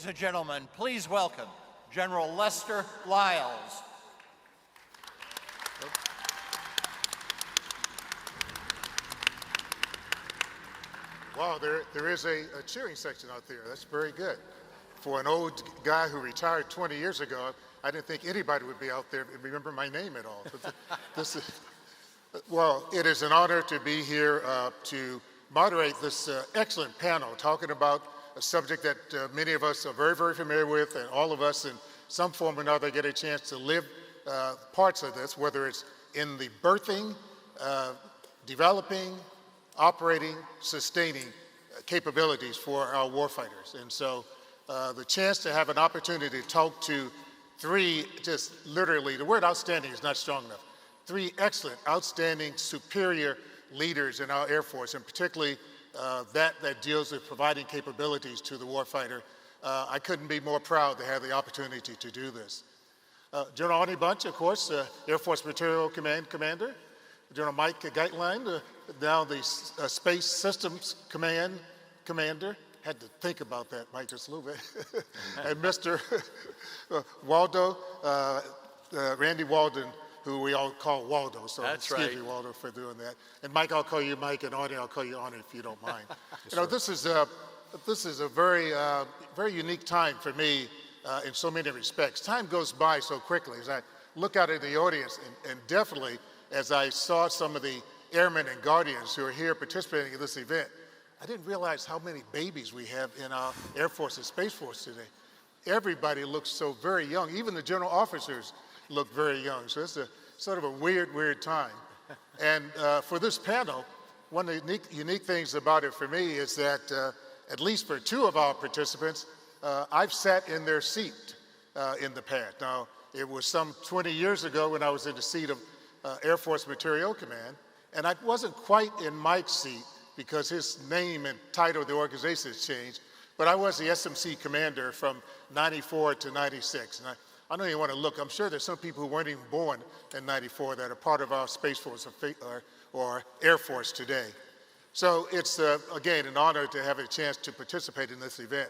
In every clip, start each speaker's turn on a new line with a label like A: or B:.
A: and gentlemen, please welcome General Lester Lyles.
B: Wow, there is a cheering section out there. That's very good. For an old guy who retired 20 years ago, I didn't think anybody would be out there and remember my name at all. Well, it is an honor to be here to moderate this excellent panel talking about a subject that many of us are very, very familiar with, and all of us in some form or another get a chance to live parts of this, whether it's in the birthing, developing, operating, sustaining capabilities for our warfighters. And so the chance to have an opportunity to talk to three, just literally, the word outstanding is not strong enough, three excellent, outstanding, superior leaders in our Air Force, and particularly that deals with providing capabilities to the warfighter. I couldn't be more proud to have the opportunity to do this. General Arnie Bunch, of course, Air Force Material Command Commander. General Mike Geitlein, now the Space Systems Command Commander. Had to think about that, Mike, just a little bit. And Mr. Waldo, Randy Walden, who we all call Waldo, so
A: That's
B: excuse
A: right.
B: me, Waldo, for doing that. And Mike, I'll call you Mike, and Arnie, I'll call you Arnie if you don't mind.
A: Yes,
B: you know, this is a very, very unique time for me in so many respects. Time goes by so quickly as I look out at the audience, and definitely as I saw some of the airmen and guardians who are here participating in this event, I didn't realize how many babies we have in our Air Force and Space Force today. Everybody looks so very young. Even the general officers look very young. So it's a sort of a weird time. And for this panel, one of the unique things about it for me is that at least for two of our participants, I've sat in their seat in the past. Now, it was some 20 years ago when I was in the seat of Air Force Materiel Command, and I wasn't quite in Mike's seat because his name and title of the organization has changed, but I was the SMC commander from 94 to 96. And I don't even want to look. I'm sure there's some people who weren't even born in 94 that are part of our Space Force or Air Force today. So it's, again, an honor to have a chance to participate in this event.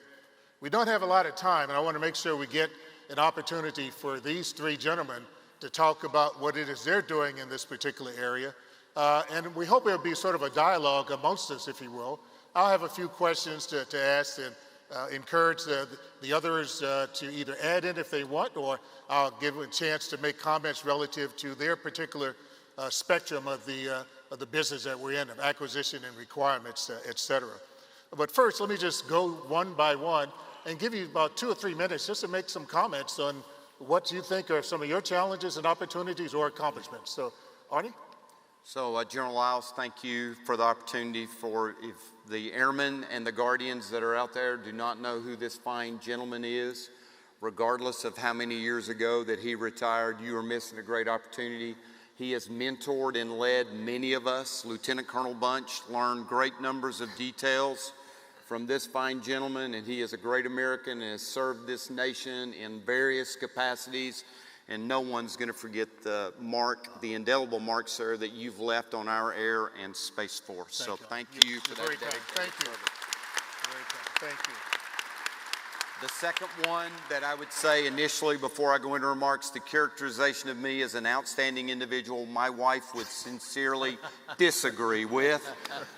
B: We don't have a lot of time, and I want to make sure we get an opportunity for these three gentlemen to talk about what it is they're doing in this particular area. And we hope it'll be sort of a dialogue amongst us, if you will. I'll have a few questions to ask and encourage the others to either add in if they want, or I'll give them a chance to make comments relative to their particular spectrum of the business that we're in, of acquisition and requirements, et cetera. But first, let me just go one by one and give you about 2 or 3 minutes just to make some comments on what you think are some of your challenges and opportunities or accomplishments. So, Arnie?
C: So, General Lyles, thank you for the opportunity. If the airmen and the guardians that are out there do not know who this fine gentleman is, regardless of how many years ago that he retired, you are missing a great opportunity. He has mentored and led many of us. Lieutenant Colonel Bunch learned great numbers of details from this fine gentleman, and he is a great American and has served this nation in various capacities. And no one's going to forget the mark, the indelible mark, sir, that you've left on our Air and Space Force. Thank you for that dedication.
B: Thank you. Very kind. Thank you.
C: The second one that I would say initially before I go into remarks, the characterization of me as an outstanding individual, my wife would sincerely disagree with.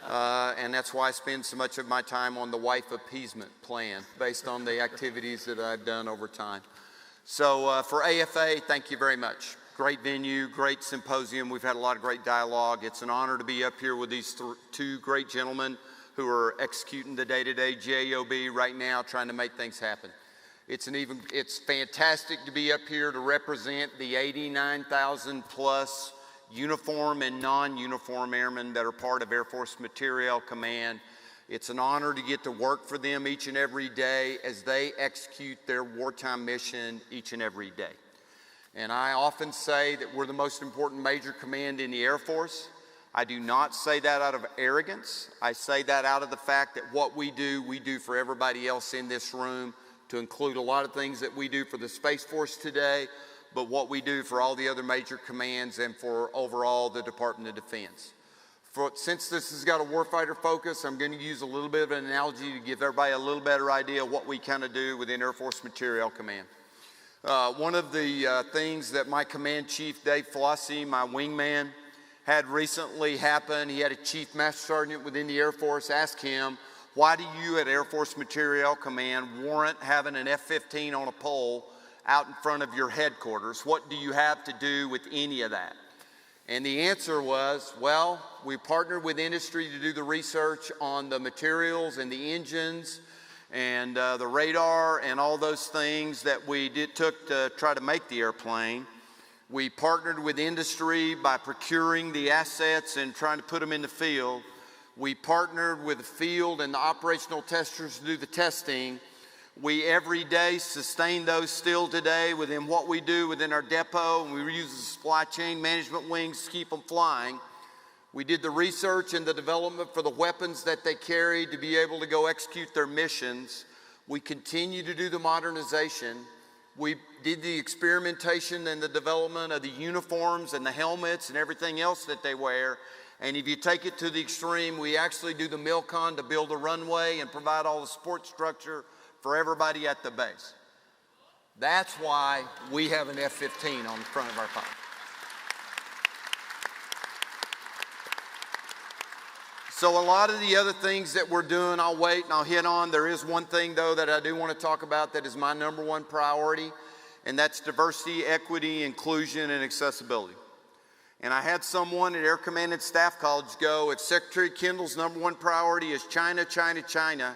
C: And that's why I spend so much of my time on the wife appeasement plan based on the activities that I've done over time. So for AFA, thank you very much. Great venue, great symposium. We've had a lot of great dialogue. It's an honor to be up here with these two great gentlemen who are executing the day-to-day job right now, trying to make things happen. It's fantastic to be up here to represent the 89,000 plus uniform and non-uniform airmen that are part of Air Force Materiel Command. It's an honor to get to work for them each and every day as they execute their wartime mission each and every day. And I often say that we're the most important major command in the Air Force. I do not say that out of arrogance. I say that out of the fact that what we do for everybody else in this room, to include a lot of things that we do for the Space Force today, but what we do for all the other major commands and for overall the Department of Defense. Since this has got a warfighter focus, I'm going to use a little bit of an analogy to give everybody a little better idea of what we kind of do within Air Force Materiel Command. One of the things that my command chief, Dave Flossie, my wingman, had recently happen, he had a chief master sergeant within the Air Force ask him, why do you at Air Force Materiel Command warrant having an F-15 on a pole out in front of your headquarters? What do you have to do with any of that? And the answer was, well, we partnered with industry to do the research on the materials and the engines and the radar and all those things that we took to try to make the airplane. We partnered with industry by procuring the assets and trying to put them in the field. We partnered with the field and the operational testers to do the testing. We every day sustain those still today within what we do within our depot, and we use the supply chain management wings to keep them flying. We did the research and the development for the weapons that they carried to be able to go execute their missions. We continue to do the modernization. We did the experimentation and the development of the uniforms and the helmets and everything else that they wear. And if you take it to the extreme, we actually do the MILCON to build a runway and provide all the support structure for everybody at the base. That's why we have an F-15 on the front of our pipe. So a lot of the other things that we're doing, I'll wait and I'll hit on. There is one thing, though, that I do want to talk about that is my number one priority, and that's diversity, equity, inclusion, and accessibility. And I had someone at Air Command and Staff College go, if Secretary Kendall's number one priority is China, China, China,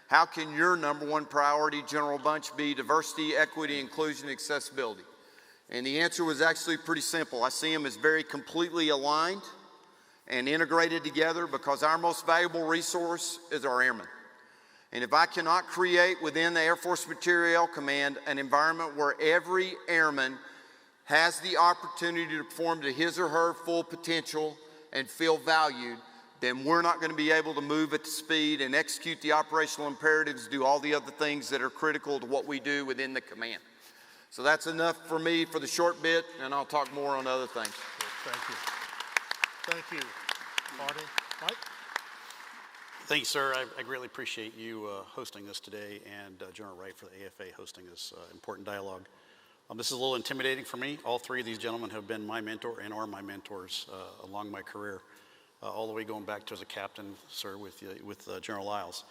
C: how can your number one priority, General Bunch, be diversity, equity, inclusion, and accessibility? And the answer was actually pretty simple. I see them as very completely aligned and integrated together because our most valuable resource is our airmen. And if I cannot create within the Air Force Materiel Command an environment where every airman has the opportunity to perform to his or her full potential and feel valued, then we're not going to be able to move at the speed and execute the operational imperatives, do all the other things that are critical to what we do within the command. So that's enough for me for the short bit, and I'll talk more on other things.
B: Thank you. Thank you, Marty. Mike?
D: Thank you, sir. I greatly appreciate you hosting this today, and General Wright for the AFA hosting this important dialogue. This is a little intimidating for me. All three of these gentlemen have been my mentor and are my mentors along my career, all the way going back to as a captain, sir, with General Lyles.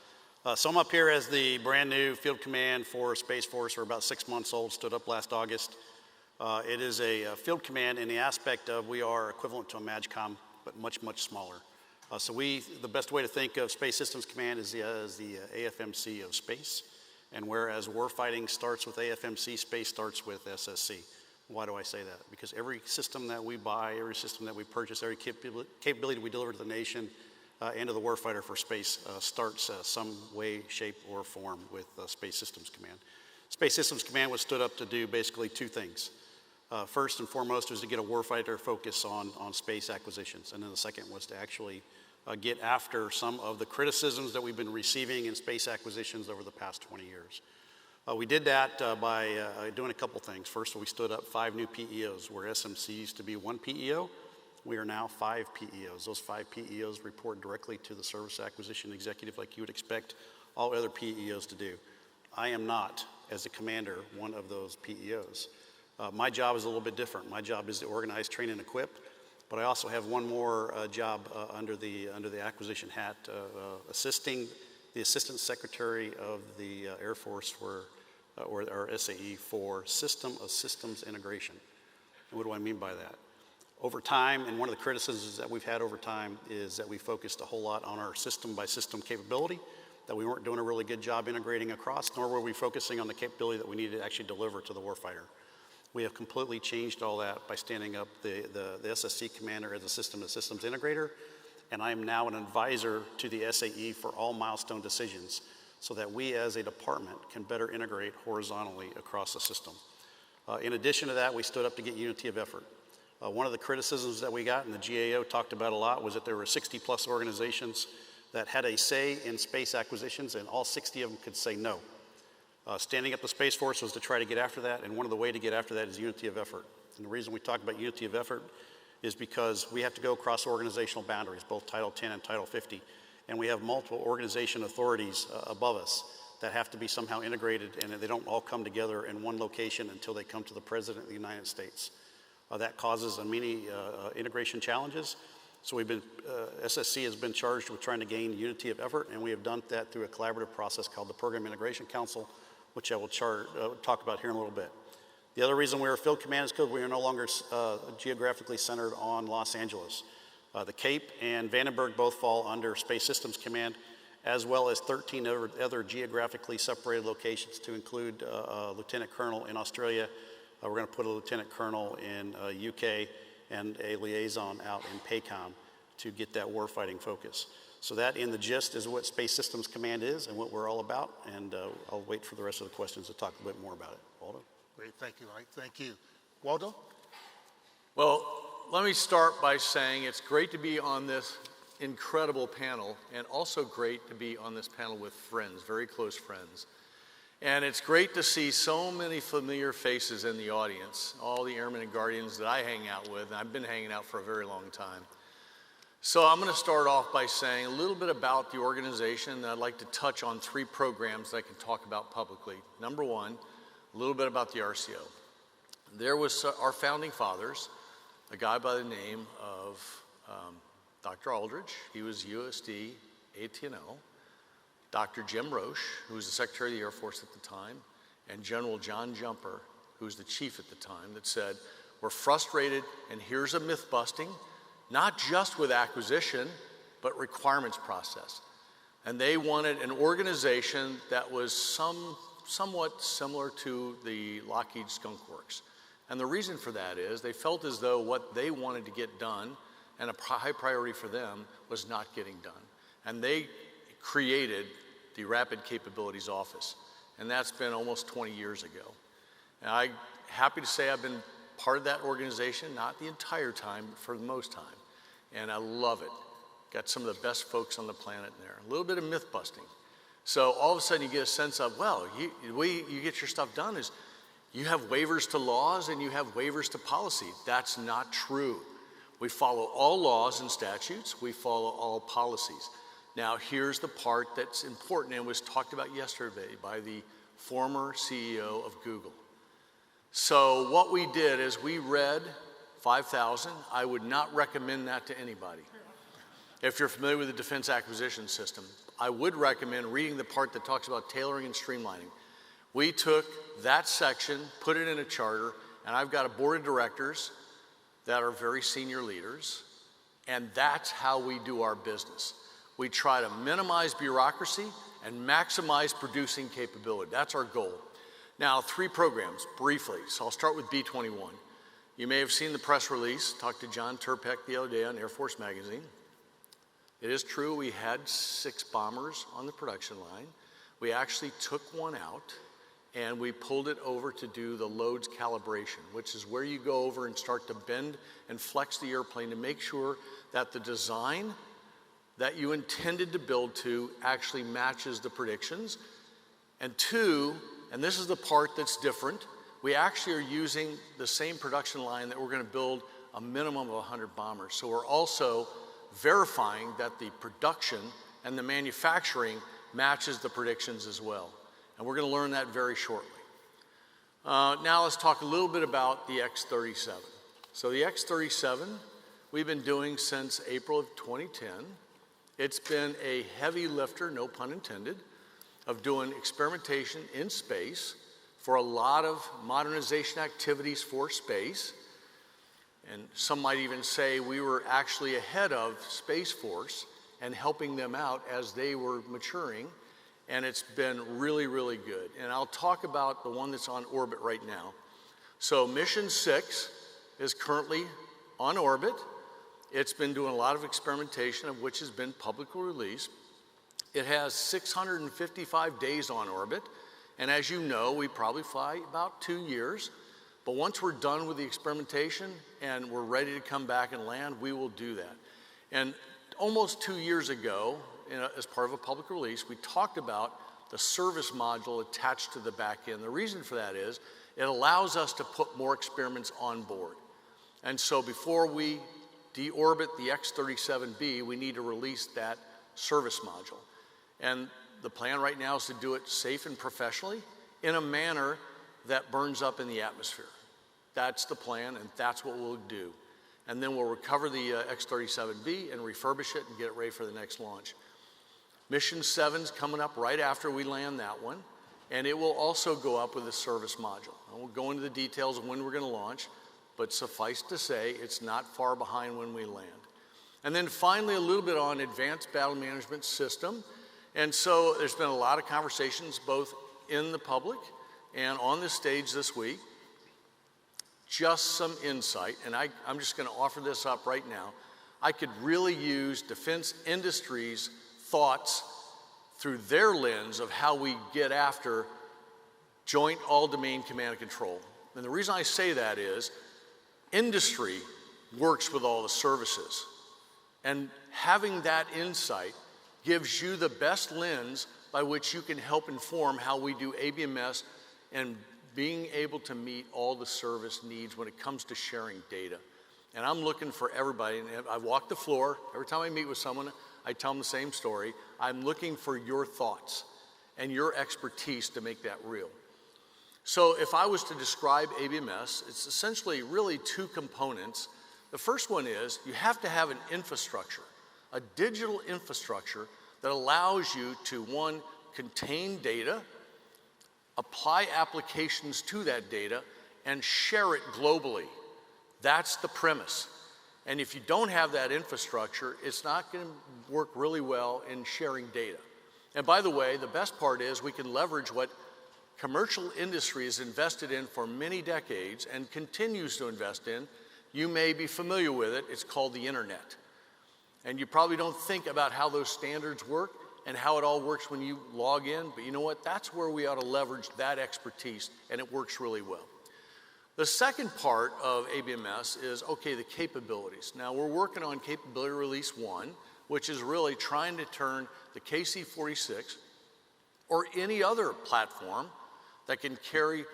D: So I'm up here as the brand new Field Command for Space Force. We're about 6 months old, stood up last August. It is a field command in the aspect of we are equivalent to a MAGCOM, but much, much smaller. So the best way to think of Space Systems Command is the AFMC of space. And whereas warfighting starts with AFMC, space starts with SSC. Why do I say that? Because every system that we buy, every system that we purchase, every capability we deliver to the nation and to the warfighter for space starts some way, shape, or form with Space Systems Command. Space Systems Command was stood up to do basically two things. First and foremost was to get a warfighter focus on space acquisitions, and then the second was to actually get after some of the criticisms that we've been receiving in space acquisitions over the past 20 years. We did that by doing a couple things. First, we stood up 5 new PEOs, where SMC used to be 1 PEO. We are now 5 PEOs. Those 5 PEOs report directly to the Service Acquisition Executive like you would expect all other PEOs to do. I am not, as a commander, one of those PEOs. My job is a little bit different. My job is to organize, train, and equip. But I also have one more job under the acquisition hat, assisting the Assistant Secretary of the Air Force or SAE for System of Systems Integration. And what do I mean by that? Over time, and one of the criticisms that we've had over time is that we focused a whole lot on our system by system capability, that we weren't doing a really good job integrating across, nor were we focusing on the capability that we needed to actually deliver to the warfighter. We have completely changed all that by standing up the SSC commander as a system of systems integrator, and I am now an advisor to the SAE for all milestone decisions so that we as a department can better integrate horizontally across the system. In addition to that, we stood up to get unity of effort. One of the criticisms that we got, and the GAO talked about a lot, was that there were 60+ organizations that had a say in space acquisitions, and all 60 of them could say no. Standing up the Space Force was to try to get after that, and one of the ways to get after that is unity of effort. And the reason we talk about unity of effort is because we have to go across organizational boundaries, both Title 10 and Title 50, and we have multiple organization authorities above us that have to be somehow integrated, and they don't all come together in one location until they come to the President of the United States. That causes many integration challenges. So SSC has been charged with trying to gain unity of effort, and we have done that through a collaborative process called the Program Integration Council, which I will talk about here in a little bit. The other reason we're a field command is because we are no longer geographically centered on Los Angeles. The Cape and Vandenberg both fall under Space Systems Command, as well as 13 other geographically separated locations to include a Lieutenant Colonel in Australia. We're going to put a Lieutenant Colonel in UK and a liaison out in PACOM to get that warfighting focus. So that, in the gist, is what Space Systems Command is and what we're all about, and I'll wait for the rest of the questions to talk a bit more about it. Waldo?
B: Great, thank you, Mike. Thank you. Waldo?
E: Well, let me start by saying it's great to be on this incredible panel, and also great to be on this panel with friends, very close friends. And it's great to see so many familiar faces in the audience, all the airmen and guardians that I hang out with, and I've been hanging out for a very long time. So I'm going to start off by saying a little bit about the organization. I'd like to touch on 3 programs that I can talk about publicly. Number one, a little bit about the RCO. There was our founding fathers, a guy by the name of Dr. Aldrich. He was USD ATNL. Dr. Jim Roche, who was the Secretary of the Air Force at the time, and General John Jumper, who was the chief at the time, that said, we're frustrated, and here's a myth busting, not just with acquisition, but requirements process. And they wanted an organization that was somewhat similar to the Lockheed Skunk Works. And the reason for that is they felt as though what they wanted to get done, and a high priority for them, was not getting done. And they created the Rapid Capabilities Office, and that's been almost 20 years ago. And I'm happy to say I've been part of that organization, not the entire time, but for the most time, and I love it. Got some of the best folks on the planet in there. A little bit of myth busting. So all of a sudden you get a sense of, well, the way you get your stuff done is you have waivers to laws and you have waivers to policy. That's not true. We follow all laws and statutes. We follow all policies. Now, here's the part that's important and was talked about yesterday by the former CEO of Google. So what we did is we read 5,000. I would not recommend that to anybody. If you're familiar with the defense acquisition system, I would recommend reading the part that talks about tailoring and streamlining. We took that section, put it in a charter, and I've got a board of directors that are very senior leaders, and that's how we do our business. We try to minimize bureaucracy and maximize producing capability. That's our goal. Now, 3 programs, briefly. So I'll start with B-21. You may have seen the press release, talked to John Turpek the other day on Air Force Magazine. It is true we had 6 bombers on the production line. We actually took one out, and we pulled it over to do the loads calibration, which is where you go over and start to bend and flex the airplane to make sure that the design that you intended to build to actually matches the predictions. And 2, and this is the part that's different, we actually are using the same production line that we're going to build a minimum of 100 bombers. So we're also verifying that the production and the manufacturing matches the predictions as well. And we're going to learn that very shortly. Now let's talk a little bit about the X-37. So the X-37, we've been doing since April of 2010. It's been a heavy lifter, no pun intended, of doing experimentation in space for a lot of modernization activities for space. And some might even say we were actually ahead of Space Force and helping them out as they were maturing. And it's been really, really good. And I'll talk about the one that's on orbit right now. So Mission 6 is currently on orbit. It's been doing a lot of experimentation, of which has been publicly released. It has 655 days on orbit. And as you know, we probably fly about 2 years. But once we're done with the experimentation and we're ready to come back and land, we will do that. And almost 2 years ago, as part of a public release, we talked about the service module attached to the back end. The reason for that is it allows us to put more experiments on board. And so before we deorbit the X-37B, we need to release that service module. And the plan right now is to do it safe and professionally in a manner that burns up in the atmosphere. That's the plan, and that's what we'll do. And then we'll recover the X-37B and refurbish it and get it ready for the next launch. Mission 7's coming up right after we land that one, and it will also go up with a service module. I won't go into the details of when we're going to launch, but suffice to say, it's not far behind when we land. And then finally, a little bit on advanced battle management system. And so there's been a lot of conversations both in the public and on the stage this week. Just some insight, and I'm just going to offer this up right now. I could really use defense industry's thoughts through their lens of how we get after joint all-domain command and control. And the reason I say that is industry works with all the services. And having that insight gives you the best lens by which you can help inform how we do ABMS and being able to meet all the service needs when it comes to sharing data. And I'm looking for everybody, and I walk the floor. Every time I meet with someone, I tell them the same story. I'm looking for your thoughts and your expertise to make that real. So if I was to describe ABMS, it's essentially really two components. The first one is you have to have an infrastructure, a digital infrastructure that allows you to, one, contain data, apply applications to that data, and share it globally. That's the premise. And if you don't have that infrastructure, it's not going to work really well in sharing data. And by the way, the best part is we can leverage what commercial industry has invested in for many decades and continues to invest in. You may be familiar with it. It's called the internet. And you probably don't think about how those standards work and how it all works when you log in, but you know what? That's where we ought to leverage that expertise, and it works really well. The second part of ABMS is, okay, the capabilities. Now, we're working on capability release 1, which is really trying to turn the KC-46 or any other platform that can carry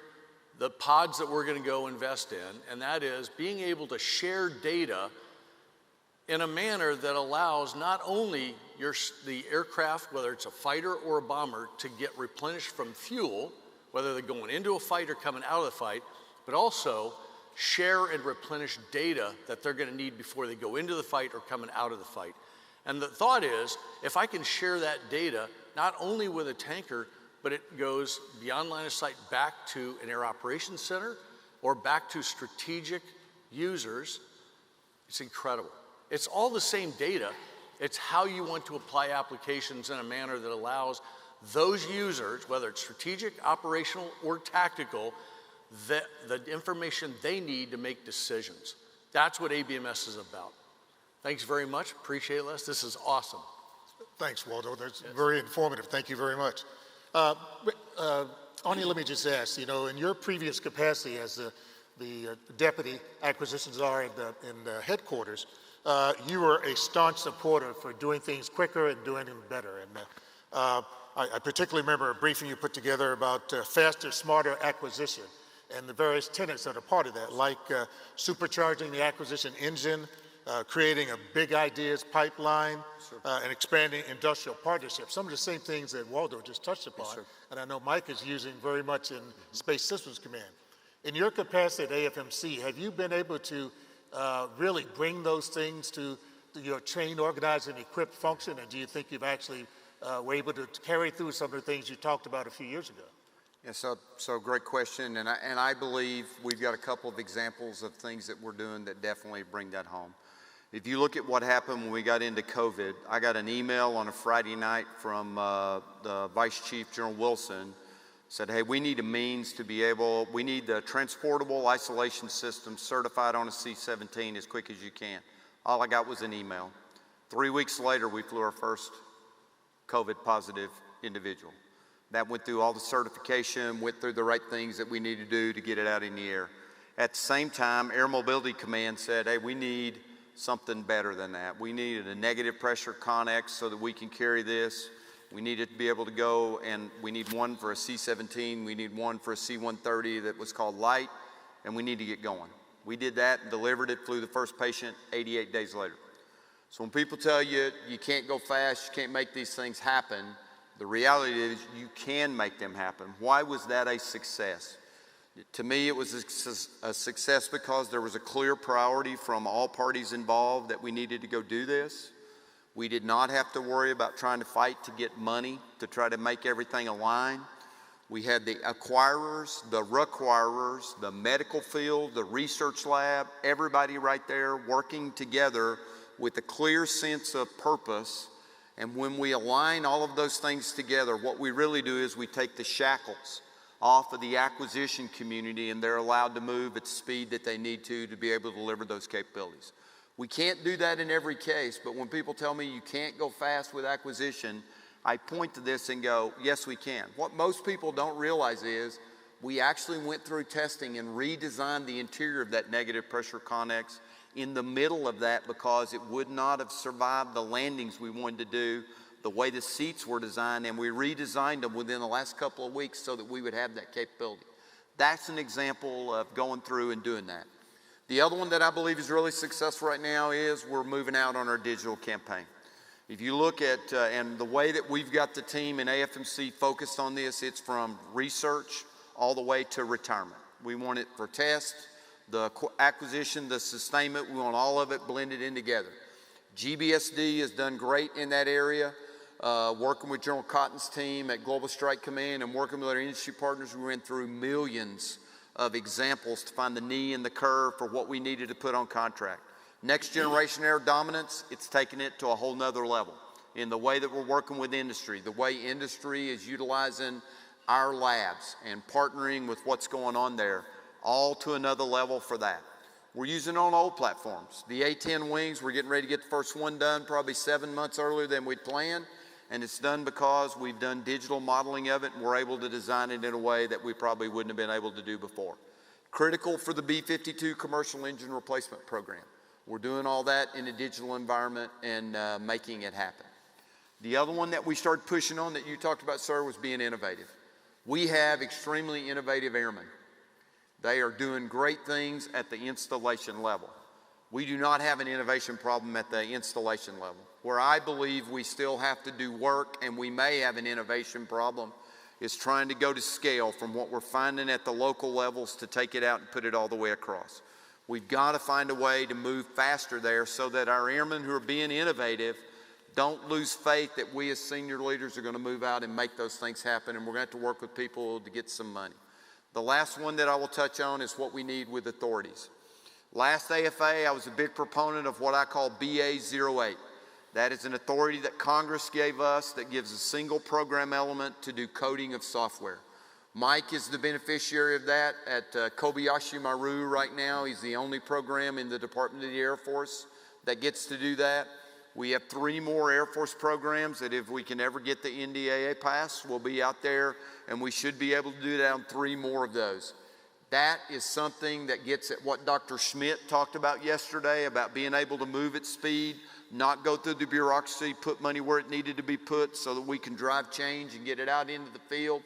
E: the pods that we're going to go invest in, and that is being able to share data in a manner that allows not only the aircraft, whether it's a fighter or a bomber, to get replenished from fuel, whether they're going into a fight or coming out of the fight, but also share and replenish data that they're going to need before they go into the fight or coming out of the fight. And the thought is, if I can share that data, not only with a tanker, but it goes beyond line of sight back to an air operations center or back to strategic users, it's incredible. It's all the same data. It's how you want to apply applications in a manner that allows those users, whether it's strategic, operational, or tactical, the information they need to make decisions. That's what ABMS is about. Thanks very much. Appreciate it, Les. This is awesome.
B: Thanks, Waldo. That's very informative. Thank you very much. Arnie, let me just ask, in your previous capacity as the Deputy Acquisitions Czar in the headquarters, you were a staunch supporter for doing things quicker and doing them better. And I particularly remember a briefing you put together about faster, smarter acquisition and the various tenets that are part of that, like supercharging the acquisition engine, creating a big ideas pipeline, and expanding industrial partnerships. Some of the same things that Waldo just touched upon, and I know Mike is using very much in Space Systems Command. In your capacity at AFMC, have you been able to really bring those things to your trained, organized, and equipped function? And do you think you've actually were able to carry through some of the things you talked about a few years ago?
C: Yeah, so great question, and I believe we've got a couple of examples of things that we're doing that definitely bring that home. If you look at what happened when we got into COVID, I got an email on a Friday night from the Vice Chief, General Wilson, said, hey, we need a means to be able, we need the transportable isolation system certified on a C-17 as quick as you can. All I got was an email. 3 weeks later, we flew our first COVID positive individual. That went through all the certification, went through the right things that we need to do to get it out in the air. At the same time, Air Mobility Command said, hey, we need something better than that. We needed a negative pressure Connex so that we can carry this. We needed to be able to go, and we need one for a C-17, we need one for a C-130 that was called light, and we need to get going. We did that and delivered it, flew the first patient 88 days later. So when people tell you you can't go fast, you can't make these things happen, the reality is you can make them happen. Why was that a success? To me, it was a success because there was a clear priority from all parties involved that we needed to go do this. We did not have to worry about trying to fight to get money to try to make everything align. We had the acquirers, the requirers, the medical field, the research lab, everybody right there working together with a clear sense of purpose. And when we align all of those things together, what we really do is we take the shackles off of the acquisition community, and they're allowed to move at the speed that they need to be able to deliver those capabilities. We can't do that in every case, but when people tell me you can't go fast with acquisition, I point to this and go, yes, we can. What most people don't realize is we actually went through testing and redesigned the interior of that negative pressure Connex in the middle of that because it would not have survived the landings we wanted to do, the way the seats were designed, and we redesigned them within the last couple of weeks so that we would have that capability. That's an example of going through and doing that. The other one that I believe is really successful right now is we're moving out on our digital campaign. If you look at, and the way that we've got the team in AFMC focused on this, it's from research all the way to retirement. We want it for test, the acquisition, the sustainment, we want all of it blended in together. GBSD has done great in that area, working with General Cotton's team at Global Strike Command and working with our industry partners. We went through millions of examples to find the knee in the curve for what we needed to put on contract. Next generation air dominance, it's taken it to a whole nother level in the way that we're working with industry, the way industry is utilizing our labs and partnering with what's going on there, all to another level for that. We're using it on old platforms. The A-10 wings, we're getting ready to get the first one done probably 7 months earlier than we'd planned, and it's done because we've done digital modeling of it and we're able to design it in a way that we probably wouldn't have been able to do before. Critical for the B-52 commercial engine replacement program. We're doing all that in a digital environment and making it happen. The other one that we started pushing on that you talked about, sir, was being innovative. We have extremely innovative airmen. They are doing great things at the installation level. We do not have an innovation problem at the installation level. Where I believe we still have to do work and we may have an innovation problem is trying to go to scale from what we're finding at the local levels to take it out and put it all the way across. We've got to find a way to move faster there so that our airmen who are being innovative don't lose faith that we as senior leaders are going to move out and make those things happen, and we're going to have to work with people to get some money. The last one that I will touch on is what we need with authorities. Last AFA, I was a big proponent of what I call BA08. That is an authority that Congress gave us that gives a single program element to do coding of software. Mike is the beneficiary of that at Kobayashi Maru right now. He's the only program in the Department of the Air Force that gets to do that. We have 3 more Air Force programs that if we can ever get the NDAA passed, we'll be out there and we should be able to do that on 3 more of those. That is something that gets at what Dr. Schmidt talked about yesterday about being able to move at speed, not go through the bureaucracy, put money where it needed to be put so that we can drive change and get it out into the field.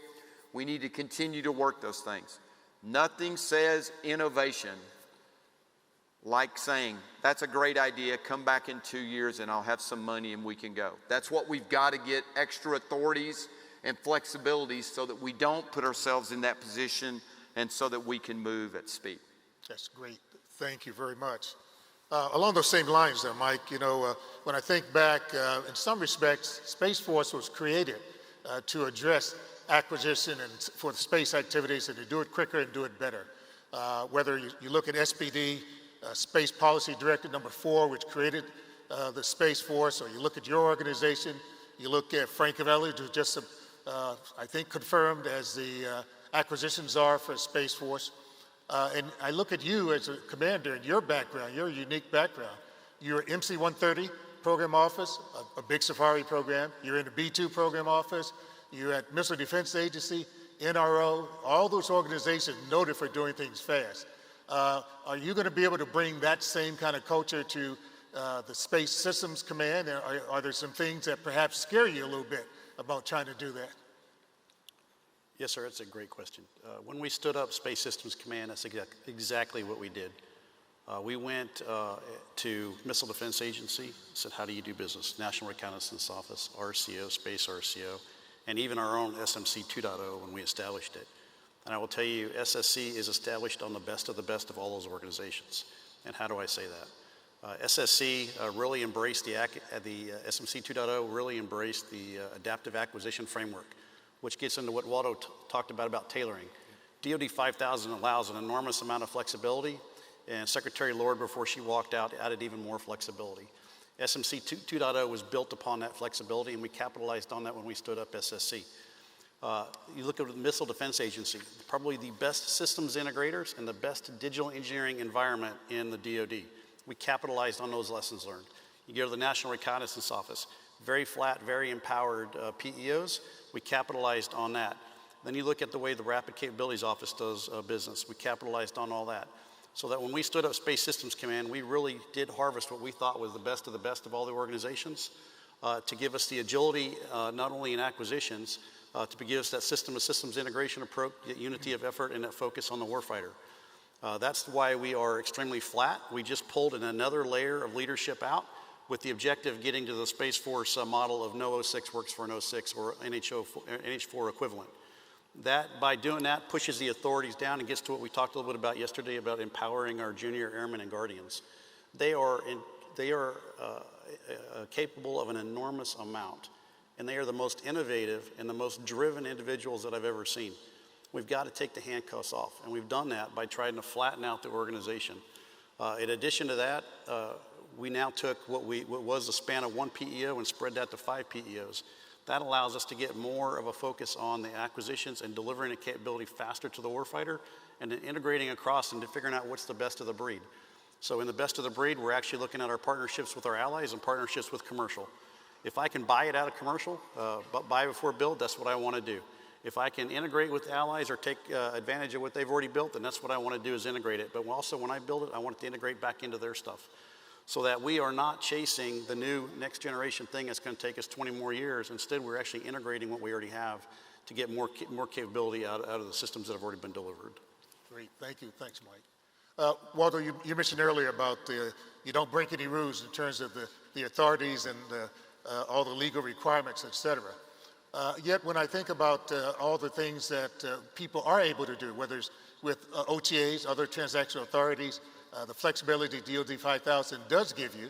C: We need to continue to work those things. Nothing says innovation like saying, that's a great idea, come back in 2 years and I'll have some money and we can go. That's what we've got to get extra authorities and flexibilities so that we don't put ourselves in that position and so that we can move at speed.
B: That's great. Thank you very much. Along those same lines there, Mike, you know, when I think back, in some respects, Space Force was created to address acquisition and for the space activities and to do it quicker and do it better. Whether you look at SPD, Space Policy Directive number 4, which created the Space Force, or you look at your organization, you look at Frank Cavelli, who just, I think, confirmed as the acquisition czar for Space Force. And I look at you as a commander and your background, your unique background. You're MC-130 program office, a big safari program. You're in the B-2 program office. You're at Missile Defense Agency, NRO, all those organizations noted for doing things fast. Are you going to be able to bring that same kind of culture to the Space Systems Command? Are there some things that perhaps scare you a little bit about trying to do that?
D: Yes, sir, it's a great question. When we stood up Space Systems Command, that's exactly what we did. We went to Missile Defense Agency, said, how do you do business? National Reconnaissance Office, RCO, Space RCO, and even our own SMC 2.0 when we established it. And I will tell you, SSC is established on the best of all those organizations. And how do I say that? SSC really embraced the SMC 2.0 really embraced the adaptive acquisition framework, which gets into what Waldo talked about tailoring. DoD 5000 allows an enormous amount of flexibility, and Secretary Lord, before she walked out, added even more flexibility. SMC 2.0 was built upon that flexibility, and we capitalized on that when we stood up SSC. You look at the Missile Defense Agency, probably the best systems integrators and the best digital engineering environment in the DoD. We capitalized on those lessons learned. You go to the National Reconnaissance Office, very flat, very empowered PEOs. We capitalized on that. Then you look at the way the Rapid Capabilities Office does business. We capitalized on all that. So that when we stood up Space Systems Command, we really did harvest what we thought was the best of all the organizations to give us the agility, not only in acquisitions, to give us that system-to-systems integration approach, that unity of effort, and that focus on the warfighter. That's why we are extremely flat. We just pulled in another layer of leadership out with the objective of getting to the Space Force model of no 06 works for an 06 or NH4 equivalent. That, by doing that, pushes the authorities down and gets to what we talked a little bit about yesterday about empowering our junior airmen and guardians. They are capable of an enormous amount, and they are the most innovative and the most driven individuals that I've ever seen. We've got to take the handcuffs off, and we've done that by trying to flatten out the organization. In addition to that, we now took what was the span of one PEO and spread that to 5 PEOs. That allows us to get more of a focus on the acquisitions and delivering a capability faster to the warfighter, and then integrating across and figuring out what's the best of the breed. So in the best of the breed, we're actually looking at our partnerships with our allies and partnerships with commercial. If I can buy it out of commercial, but buy before build, that's what I want to do. If I can integrate with allies or take advantage of what they've already built, then that's what I want to do, is integrate it. But also when I build it, I want it to integrate back into their stuff, so that we are not chasing the new next generation thing that's going to take us 20 more years. Instead, we're actually integrating what we already have to get more capability out of the systems that have already been delivered.
B: Great, thank you. Thanks, Mike. Waldo, you mentioned earlier about you don't break any rules in terms of the authorities and all the legal requirements, et cetera. Yet when I think about all the things that people are able to do, whether it's with OTAs, other transactional authorities, the flexibility DoD 5000 does give you,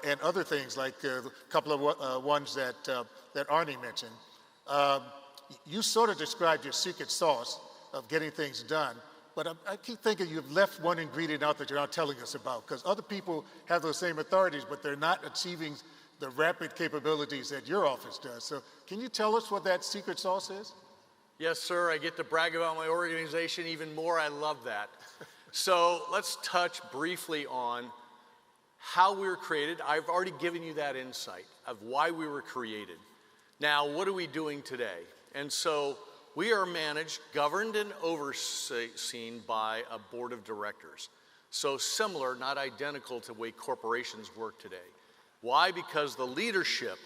B: and other things like a couple of ones that Arnie mentioned. You sort of described your secret sauce of getting things done, but I keep thinking you've left one ingredient out that you're not telling us about, because other people have those same authorities, but they're not achieving the rapid capabilities that your office does. So can you tell us what that secret sauce is?
E: Yes, sir. I get to brag about my organization even more. I love that. So let's touch briefly on how we were created. I've already given you that insight of why we were created. Now, what are we doing today? And so we are managed, governed, and overseen by a board of directors. So similar, not identical to the way corporations work today. Why? Because the leadership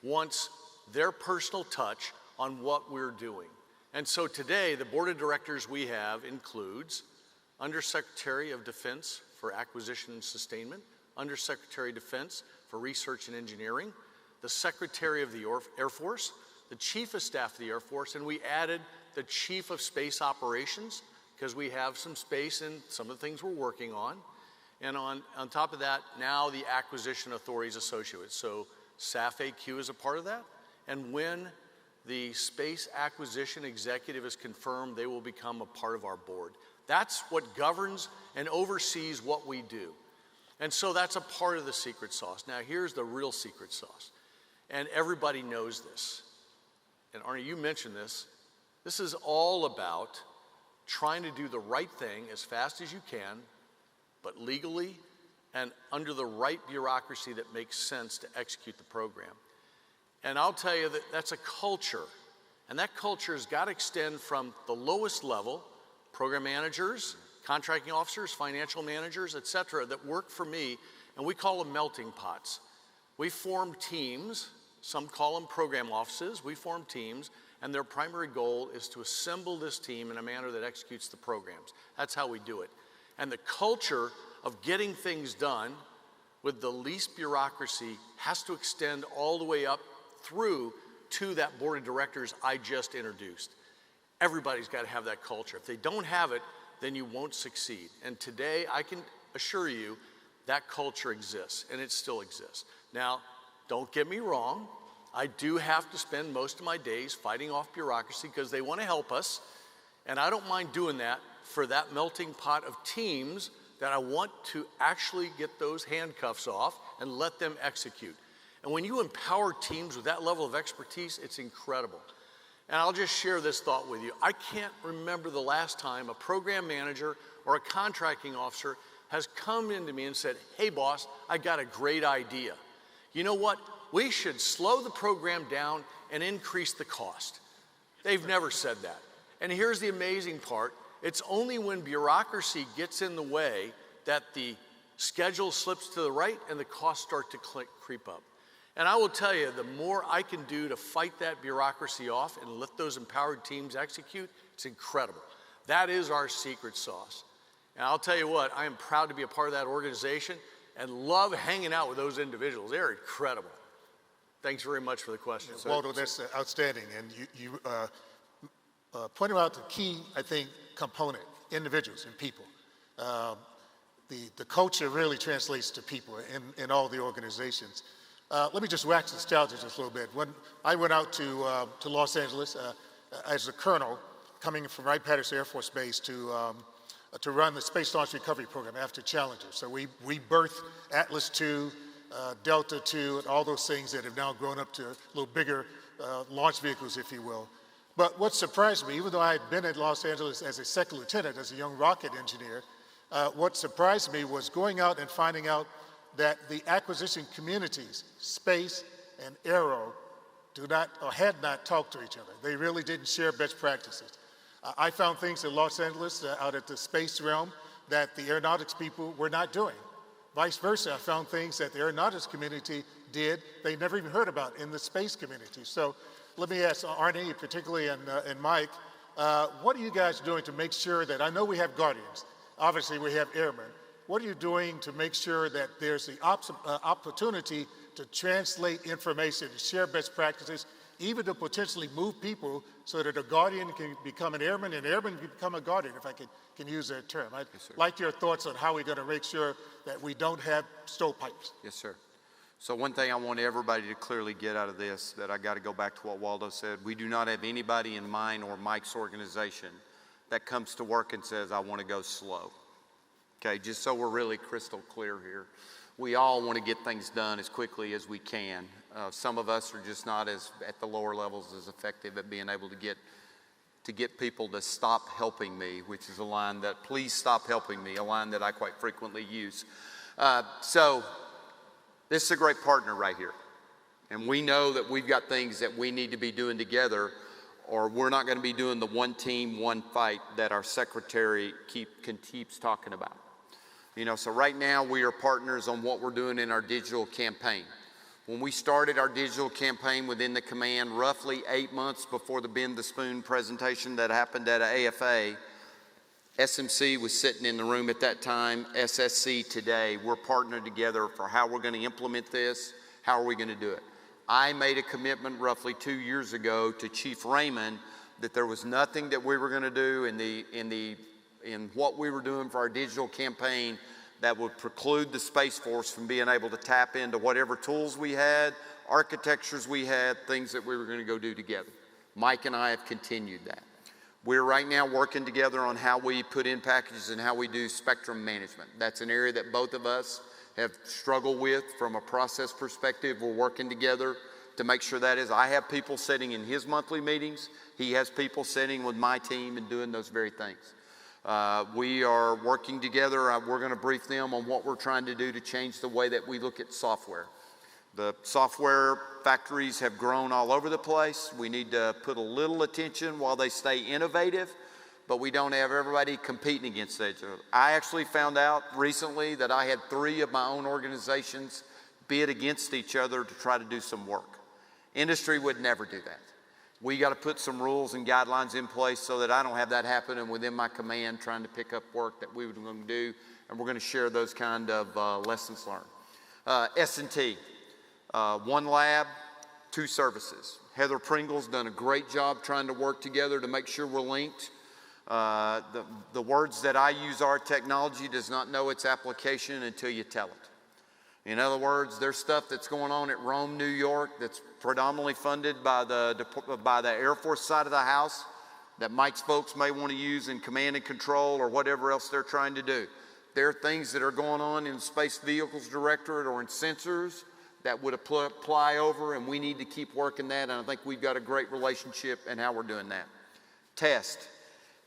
E: wants their personal touch on what we're doing. And so today, the board of directors we have includes Undersecretary of Defense for Acquisition and Sustainment, Undersecretary of Defense for Research and Engineering, the Secretary of the Air Force, the Chief of Staff of the Air Force, and we added the Chief of Space Operations because we have some space in some of the things we're working on. And on top of that, now the Acquisition Authorities Associates. So SAF-AQ is a part of that. And when the Space Acquisition Executive is confirmed, they will become a part of our board. That's what governs and oversees what we do. And so that's a part of the secret sauce. Now here's the real secret sauce. And everybody knows this. And Arnie, you mentioned this. This is all about trying to do the right thing as fast as you can, but legally and under the right bureaucracy that makes sense to execute the program. And I'll tell you that that's a culture. And that culture has got to extend from the lowest level, program managers, contracting officers, financial managers, et cetera, that work for me, and we call them melting pots. We form teams, some call them program offices, we form teams, and their primary goal is to assemble this team in a manner that executes the programs. That's how we do it. And the culture of getting things done with the least bureaucracy has to extend all the way up through to that board of directors I just introduced. Everybody's got to have that culture. If they don't have it, then you won't succeed. And today, I can assure you that culture exists, and it still exists. Now, don't get me wrong. I do have to spend most of my days fighting off bureaucracy because they want to help us, and I don't mind doing that for that melting pot of teams that I want to actually get those handcuffs off and let them execute. And when you empower teams with that level of expertise, it's incredible. And I'll just share this thought with you. I can't remember the last time a program manager or a contracting officer has come into me and said, hey boss, I got a great idea. You know what? We should slow the program down and increase the cost. They've never said that. And here's the amazing part. It's only when bureaucracy gets in the way that the schedule slips to the right and the costs start to creep up. And I will tell you, the more I can do to fight that bureaucracy off and let those empowered teams execute, it's incredible. That is our secret sauce. And I'll tell you what, I am proud to be a part of that organization and love hanging out with those individuals. They're incredible. Thanks very much for the question.
B: Waldo, that's outstanding. And you pointed out the key, I think, component, individuals and people. The culture really translates to people in all the organizations. Let me just wax nostalgia just a little bit. When I went out to Los Angeles as a colonel, coming from Wright-Patterson Air Force Base to run the Space Launch Recovery Program after Challenger. So we birthed Atlas II, Delta II, and all those things that have now grown up to a little bigger launch vehicles, if you will. But what surprised me, even though I had been at Los Angeles as a second lieutenant, as a young rocket engineer, what surprised me was going out and finding out that the acquisition communities, space and aero, do not or had not talked to each other. They really didn't share best practices. I found things in Los Angeles out at the space realm that the aeronautics people were not doing. Vice versa, I found things that the aeronautics community did they never even heard about in the space community. So let me ask Arnie, particularly, and Mike, what are you guys doing to make sure that, I know we have Guardians, obviously we have airmen, what are you doing to make sure that there's the opportunity to translate information, to share best practices, even to potentially move people so that a Guardian can become an airman and an airman can become a Guardian, if I can use that term. I'd like your thoughts on how we're going to make sure that we don't have stovepipes.
C: Yes, sir. So one thing I want everybody to clearly get out of this, that I got to go back to what Waldo said, we do not have anybody in mine or Mike's organization that comes to work and says, I want to go slow. Okay, just so we're really crystal clear here. We all want to get things done as quickly as we can. Some of us are just not as, at the lower levels, as effective at being able to get people to stop helping me, which is a line that, please stop helping me, a line that I quite frequently use. So this is a great partner right here. And we know that we've got things that we need to be doing together, or we're not going to be doing the one team, one fight that our secretary keeps talking about. You know, so right now we are partners on what we're doing in our digital campaign. When we started our digital campaign within the command, roughly 8 months before the Bend the Spoon presentation that happened at AFA, SMC was sitting in the room at that time, SSC today. We're partnered together for how we're going to implement this, how are we going to do it. I made a commitment roughly 2 years ago to Chief Raymond that there was nothing that we were going to do in what we were doing for our digital campaign that would preclude the Space Force from being able to tap into whatever tools we had, architectures we had, things that we were going to go do together. Mike and I have continued that. We're right now working together on how we put in packages and how we do spectrum management. That's an area that both of us have struggled with from a process perspective. We're working together to make sure that is. I have people sitting in his monthly meetings. He has people sitting with my team and doing those very things. We are working together. We're going to brief them on what we're trying to do to change the way that we look at software. The software factories have grown all over the place. We need to put a little attention while they stay innovative, but we don't have everybody competing against each other. I actually found out recently that I had 3 of my own organizations bid against each other to try to do some work. Industry would never do that. We got to put some rules and guidelines in place so that I don't have that happen and within my command trying to pick up work that we were going to do and we're going to share those kind of lessons learned. S&T, one lab, two services. Heather Pringle's done a great job trying to work together to make sure we're linked. The words that I use are technology does not know its application until you tell it. In other words, there's stuff that's going on at Rome, New York that's predominantly funded by the Air Force side of the house that Mike's folks may want to use in command and control or whatever else they're trying to do. There are things that are going on in the Space Vehicles Directorate or in sensors that would apply over, and we need to keep working that, and I think we've got a great relationship in how we're doing that. Test.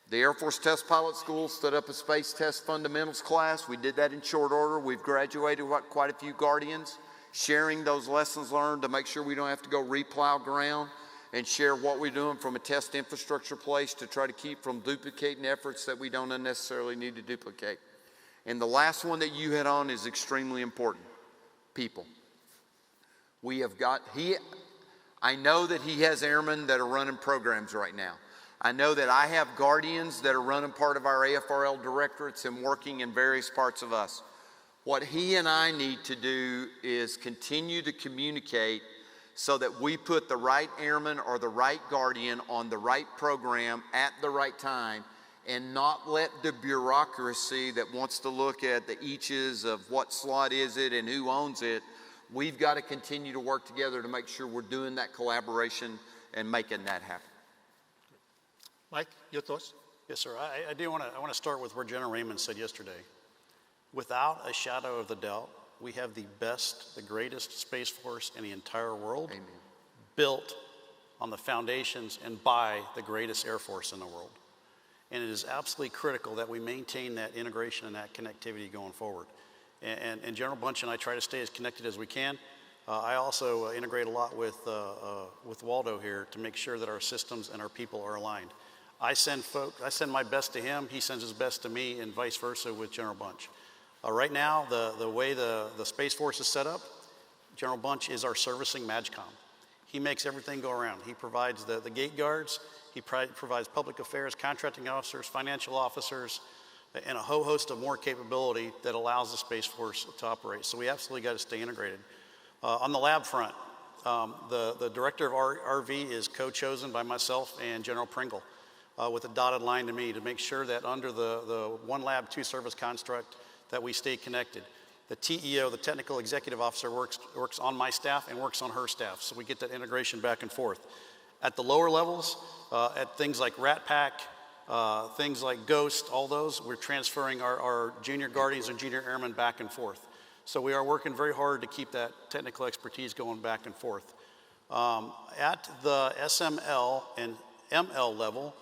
C: The Air Force Test Pilot School stood up a space test fundamentals class. We did that in short order. We've graduated quite a few Guardians, sharing those lessons learned to make sure we don't have to go replow ground and share what we're doing from a test infrastructure place to try to keep from duplicating efforts that we don't unnecessarily need to duplicate. And the last one that you hit on is extremely important, people. We have got, I know that he has airmen that are running programs right now. I know that I have Guardians that are running part of our AFRL directorates and working in various parts of us. What he and I need to do is continue to communicate so that we put the right airman or the right Guardian on the right program at the right time and not let the bureaucracy that wants to look at the eaches of what slot is it and who owns it. We've got to continue to work together to make sure we're doing that collaboration and making that happen.
B: Mike, your thoughts?
D: Yes, sir. I want to start with where General Raymond said yesterday. Without a shadow of the doubt, we have the best, the greatest Space Force in the entire world.
C: Amen.
D: Built on the foundations and by the greatest Air Force in the world. And it is absolutely critical that we maintain that integration and that connectivity going forward. And General Bunch and I try to stay as connected as we can. I also integrate a lot with Waldo here to make sure that our systems and our people are aligned. I send my best to him, he sends his best to me, and vice versa with General Bunch. Right now, the way the Space Force is set up, General Bunch is our servicing MAGCOM. He makes everything go around. He provides the gate guards, he provides public affairs, contracting officers, financial officers, and a whole host of more capability that allows the Space Force to operate. So we absolutely got to stay integrated. On the lab front, the director of RV is co-chosen by myself and General Pringle with a dotted line to me to make sure that under the one lab, two service construct that we stay connected. The TEO, the Technical Executive Officer, works on my staff and works on her staff, so we get that integration back and forth. At the lower levels, at things like Rat Pack, things like Ghost, all those, we're transferring our junior Guardians and junior airmen back and forth. So we are working very hard to keep that technical expertise going back and forth. At the SML and ML level,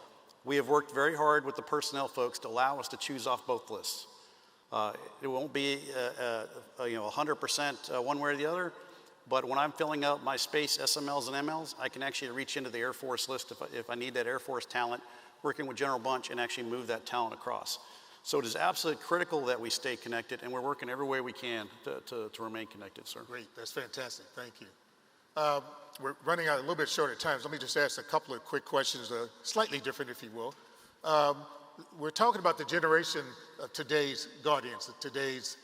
D: we have worked very hard with the personnel folks to allow us to choose off both lists. It won't be 100% one way or the other, but when I'm filling out my space SMLs and MLs, I can actually reach into the Air Force list if I need that Air Force talent, working with General Bunch and actually move that talent across. So it is absolutely critical that we stay connected, and we're working every way we can to remain connected, sir.
B: Great, that's fantastic, thank you. We're running out a little bit short of time, so let me just ask a couple of quick questions, slightly different if you will. We're talking about the generation of today's Guardians, of today's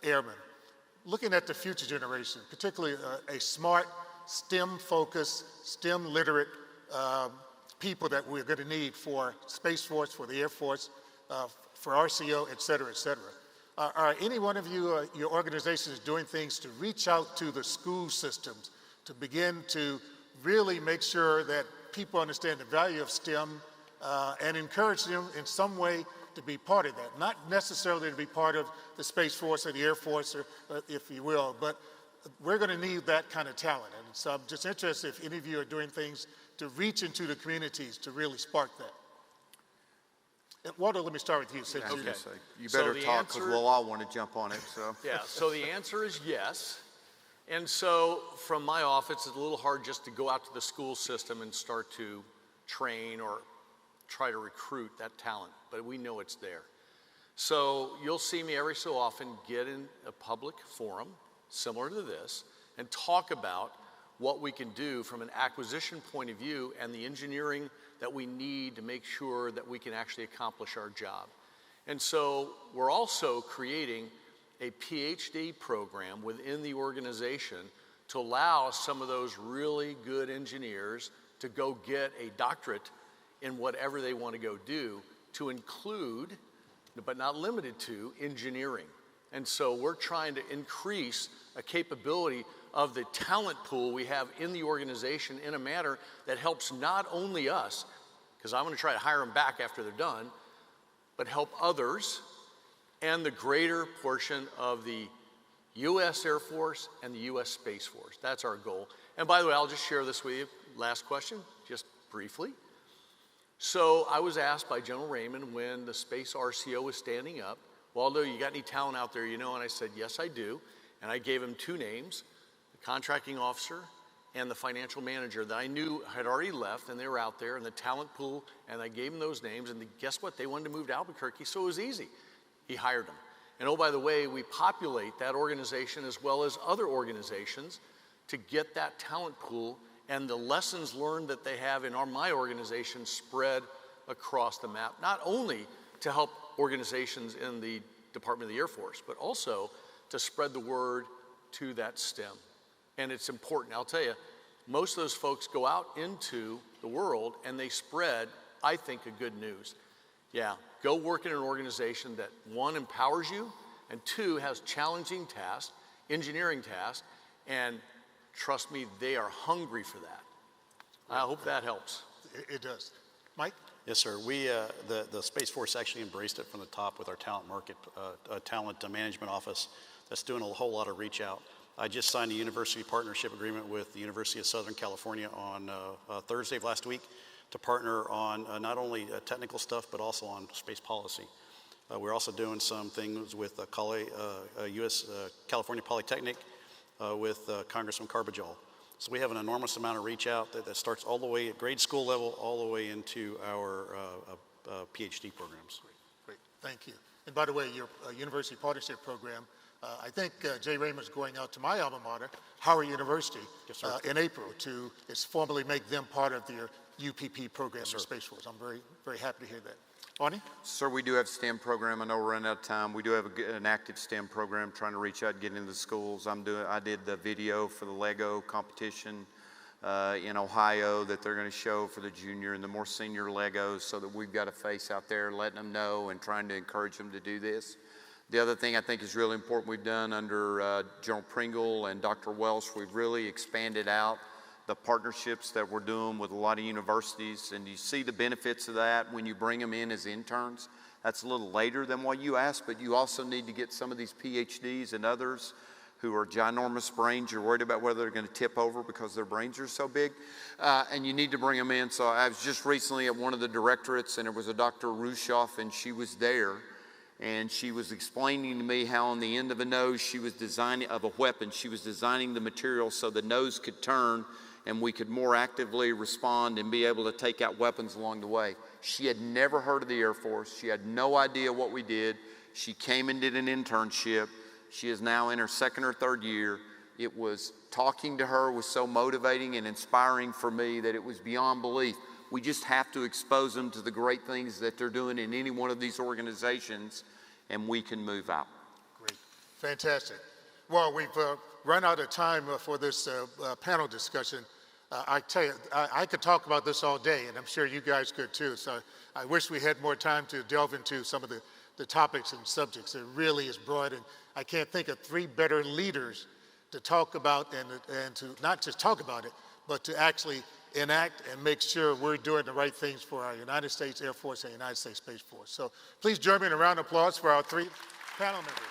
B: airmen. Looking at the future generation, particularly a smart, STEM-focused, STEM-literate people that we're going to need for Space Force, for the Air Force, for RCO, et cetera, et cetera. Are any one of you, your organizations, doing things to reach out to the school systems to begin to really make sure that people understand the value of STEM and encourage them in some way to be part of that? Not necessarily to be part of the Space Force or the Air Force, or, if you will, but we're going to need that kind of talent. And so I'm just interested if any of you are doing things to reach into the communities to really spark that. Waldo, let me start with you.
C: Okay. You better talk because we'll all want to jump on it. So.
E: Yeah, so the answer is yes. And so from my office, it's a little hard just to go out to the school system and start to train or try to recruit that talent, but we know it's there. So you'll see me every so often get in a public forum similar to this and talk about what we can do from an acquisition point of view and the engineering that we need to make sure that we can actually accomplish our job. And so we're also creating a PhD program within the organization to allow some of those really good engineers to go get a doctorate in whatever they want to go do, to include, but not limited to, engineering. And so we're trying to increase a capability of the talent pool we have in the organization in a manner that helps not only us, because I'm going to try to hire them back after they're done, but help others and the greater portion of the U.S. Air Force and the U.S. Space Force. That's our goal. And by the way, I'll just share this with you. Last question, just briefly. So I was asked by General Raymond when the Space RCO was standing up, Waldo, you got any talent out there, you know? And I said, yes, I do. And I gave him two names, the contracting officer and the financial manager that I knew had already left, and they were out there in the talent pool, and I gave them those names, and guess what? They wanted to move to Albuquerque, so it was easy. He hired them. And oh, by the way, we populate that organization as well as other organizations to get that talent pool and the lessons learned that they have in my organization spread across the map, not only to help organizations in the Department of the Air Force, but also to spread the word to that STEM. And it's important. I'll tell you, most of those folks go out into the world and they spread, I think, a good news. Yeah, go work in an organization that, one, empowers you, and two, has challenging tasks, engineering tasks, and trust me, they are hungry for that. I hope that helps.
B: It does. Mike?
D: Yes, sir. We, the Space Force actually embraced it from the top with our talent management office that's doing a whole lot of reach out. I just signed a university partnership agreement with the University of Southern California on Thursday of last week to partner on not only technical stuff, but also on space policy. We're also doing some things with U.S. California Polytechnic with Congressman Carbajal. So we have an enormous amount of reach out that starts all the way at grade school level, all the way into our PhD programs.
B: Great, thank you. And by the way, your university partnership program, I think Jay Raymond's going out to my alma mater, Howard University,
D: yes, sir,
B: in April to formally make them part of their UPP program
D: yes,
B: in Space Force. I'm very, very happy to hear that. Arnie?
C: Sir, we do have a STEM program. I know we're running out of time. We do have an active STEM program trying to reach out and get into the schools. I did the video for the Lego competition in Ohio that they're going to show for the junior and the more senior Legos, so that we've got a face out there letting them know and trying to encourage them to do this. The other thing I think is really important we've done under General Pringle and Dr. Welsh, we've really expanded out the partnerships that we're doing with a lot of universities, and you see the benefits of that when you bring them in as interns. That's a little later than what you asked, but you also need to get some of these PhDs and others who are ginormous brains. You're worried about whether they're going to tip over because their brains are so big, and you need to bring them in. So I was just recently at one of the directorates, and it was a Dr. Rushoff, and she was there, and she was explaining to me how on the end of a nose she was designing, of a weapon, she was designing the material so the nose could turn and we could more actively respond and be able to take out weapons along the way. She had never heard of the Air Force. She had no idea what we did. She came and did an internship. She is now in her second or third year. It was, talking to her was so motivating and inspiring for me that it was beyond belief. We just have to expose them to the great things that they're doing in any one of these organizations, and we can move out.
B: Great, fantastic. Well, we've run out of time for this panel discussion. I tell you, I could talk about this all day, and I'm sure you guys could too. So I wish we had more time to delve into some of the topics and subjects. It really is broad, and I can't think of three better leaders to talk about and to not just talk about it, but to actually enact and make sure we're doing the right things for our United States Air Force and United States Space Force. So please join me in a round of applause for our three panel members.